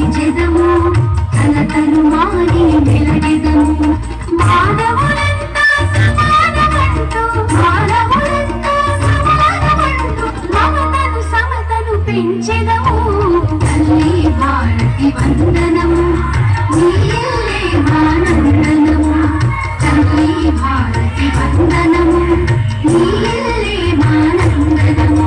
కొలిచెదము కలతను మాని వెలగెదము మానవులంతా సమానమంటూ మానవులంతా సమానమంటూ మమతను సమతను పెంచెదము తల్లి భారతి వందనము నీయే మానందనము తల్లి భారతి వందనము నీయే మానందనము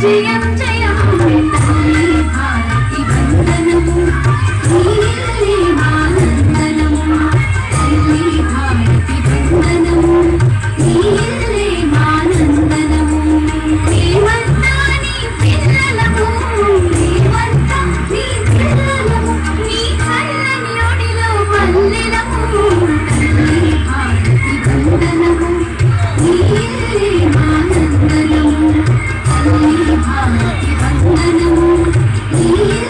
జయం జయం తల్లి భారతి వందనము నీయే మానందనము తల్లి భారతి వందనము నీయే మానందనము నీవంతా నీ పిల్లలము నీవంతా నీ పిల్లలము నీ చల్లని ఒడిలో పల్లెలము తల్లి భారతి వందనము నీయే మానందనము తల్లి భారతి వందనము నీయే